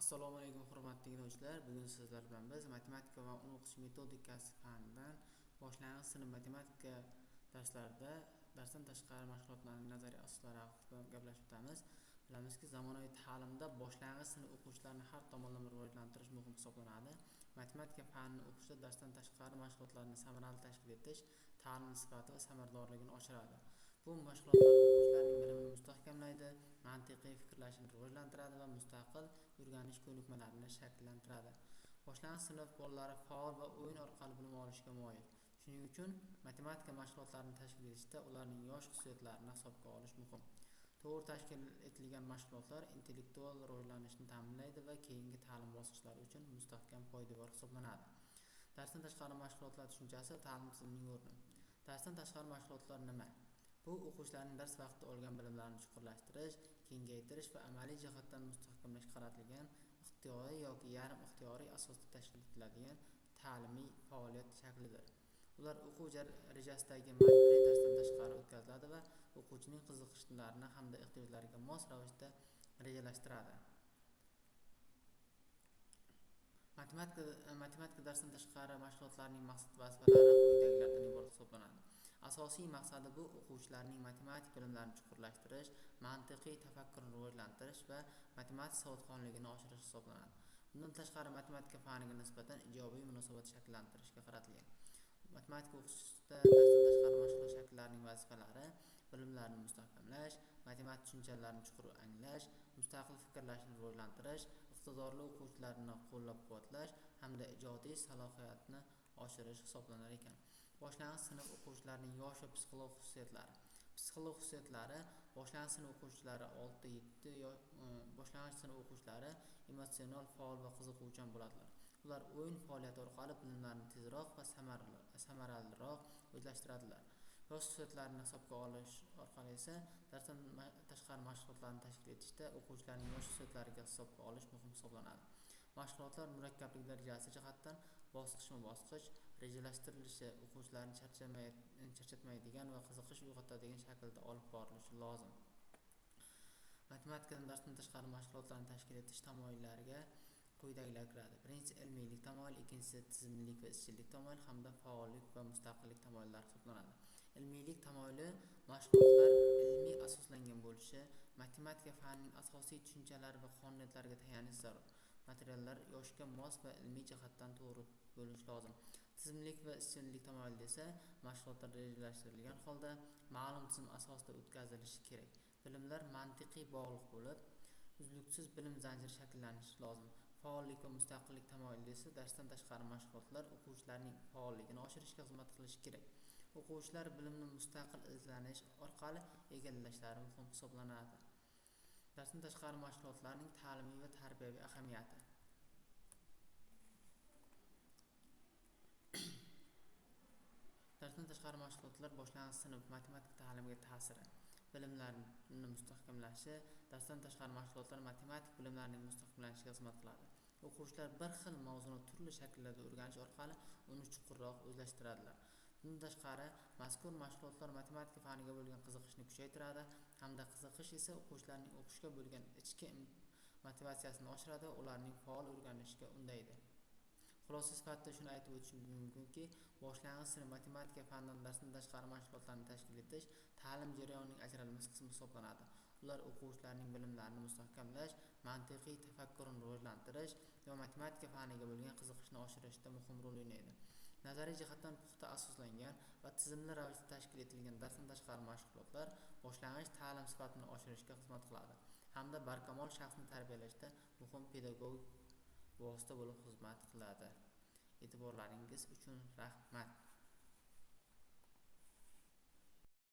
Assalomu alaykum hurmatli tinglovchilar. Bugun sizlar bilan biz matematika va uni o'qish metodikasi fanidan boshlang'ich sinf matematika darslarida darsdan tashqari mashg'ulotlarning nazariy asoslari haqida gaplashib o'tamiz. Bilamizki, zamonaviy ta'limda boshlang'ich sinf o'quvchilarini har tomonlama rivojlantirish muhim hisoblanadi. Matematika fanini o'qishda darsdan tashqari mashg'ulotlarni samarali tashkil etish ta'lim sifati va samaradorligini oshiradi. Bu mashg'ulotlar o'quvchilarning bilimini mustahkamlaydi, mantiqiy fikrlashini rivojlantiradi va mustaqil o'rganish ko'nikmalarini shakllantiradi. Boshlang'ich sinf bolalari faol va o'yin orqali bilim olishga moyil. Shuning uchun matematika mashg'ulotlarini tashkil etishda ularning yosh xususiyatlarini hisobga olish muhim. To'g'ri tashkil etilgan mashg'ulotlar intellektual rivojlanishni ta'minlaydi va keyingi ta'lim bosqichlari uchun mustahkam poydevor hisoblanadi. Darsdan tashqari mashg'ulotlar tushunchasi ta'lim tizimining o'rni. Darsdan tashqari mashg'ulotlar nima? Bu o'quvchilarning dars vaqtida olgan bilimlarini chuqurlashtirish, kengaytirish va amaliy jihatdan mustahkamlashga qaratilgan ixtiyoriy yoki yarim ixtiyoriy asosda tashkil etiladigan ta'limiy faoliyat shaklidir. Ular o'quv rejasidagi majburiy darsdan tashqari o'tkaziladi va o'quvchining qiziqishlarini hamda ehtiyojlariga mos ravishda rejalashtiradi. Matematika darsdan tashqari mashg'ulotlarning maqsad va vazifalari quyidagilardan iborat hisoblanadi. Asosiy maqsadi bu o'quvchilarning matematik bilimlarini chuqurlashtirish, mantiqiy tafakkurni rivojlantirish va matematik savodxonligini oshirish hisoblanadi. Bundan tashqari matematika faniga nisbatan ijobiy munosabat shakllantirishga qaratilgan. Matematika o'qishda darsdan tashqari mashg'ulot shakllarining vazifalari: bilimlarni mustahkamlash, matematik tushunchalarni chuqur anglash, mustaqil fikrlashni rivojlantirish, iqtidorli o'quvchilarni qo'llab-quvvatlash hamda ijodiy salohiyatni oshirish hisoblanar ekan. Boshlang'ich sinf o'quvchilarining yosh va psixologik xususiyatlari. Psixologik xususiyatlari: boshlang'ich sinf o'quvchilari 6-7 boshlang'ich sinf o'quvchilari emotsional, faol va qiziquvchan bo'ladilar. Ular o'yin faoliyati orqali bilimlarni tezroq va samaraliroq o'zlashtiradilar. Yosh xususiyatlarini hisobga olish orqali esa darsdan tashqari mashg'ulotlarni tashkil etishda o'quvchilarning yosh xususiyatlariga hisobga olish muhim hisoblanadi. Mashg'ulotlar murakkablik darajasi jihatdan bosqichma-bosqich rejalashtirilishi, o'quvchilarni charchatmaydigan va qiziqish uyg'otadigan shaklda olib borilishi lozim. Matematikadan darsdan tashqari mashg'ulotlarni tashkil etish tamoyillariga quyidagilar kiradi. Birinchisi ilmiylik tamoyili, ikkinchisi tizimlilik va izchillik tamoyili hamda faollik va mustaqillik tamoyillari hisoblanadi. Ilmiylik tamoyili mashg'ulotlar ilmiy asoslangan bo'lishi, matematika fanining asosiy tushunchalari va qonuniyatlariga tayanish zarur. Materiallar yoshga mos va ilmiy jihatdan to'g'ri bo'lishi lozim. Tizimlilik va izchillik tamoyilida esa mashg'ulotlar rejalashtirilgan holda ma'lum tizim asosida o'tkazilishi kerak. Bilimlar mantiqiy bog'liq bo'lib, uzluksiz bilim zanjiri shakllanishi lozim. Faollik va mustaqillik tamoyilida esa darsdan tashqari mashg'ulotlar o'quvchilarning faolligini oshirishga xizmat qilishi kerak. O'quvchilar bilimni mustaqil izlanish orqali egallashlari muhim hisoblanadi. Darsdan tashqari mashg'ulotlarning ta'limiy va tarbiyaviy ahamiyati. Darsdan tashqari mashg'ulotlar boshlang'ich sinf matematika ta'limiga ta'siri. Bilimlarni mustahkamlashi. Darsdan tashqari mashg'ulotlar matematik bilimlarining mustahkamlanishiga xizmat qiladi. O'quvchilar bir xil mavzuni turli shakllarda o'rganish orqali uni chuqurroq o'zlashtiradilar. Bundan tashqari, mazkur mashg'ulotlar matematika faniga bo'lgan qiziqishni kuchaytiradi hamda qiziqish esa o'quvchilarning o'qishga bo'lgan ichki motivatsiyasini oshiradi va ularning faol o'rganishga undaydi. Xulosa sifatida shuni aytib o'tishimiz mumkinki, boshlang'ich sinf matematika fanidan darsdan tashqari mashg'ulotlarni tashkil etish ta'lim jarayonining ajralmas qismi hisoblanadi. Ular o'quvchilarning bilimlarini mustahkamlash, mantiqiy tafakkurini rivojlantirish va matematika faniga bo'lgan qiziqishni oshirishda muhim rol o'ynaydi. Nazariy jihatdan puxta asoslangan va tizimli ravishda tashkil etilgan darsdan tashqari mashg'ulotlar boshlang'ich ta'lim sifatini oshirishga xizmat qiladi hamda barkamol shaxsni tarbiyalashda muhim pedagogik vosita bo'lib xizmat qiladi. E'tiborlaringiz uchun rahmat.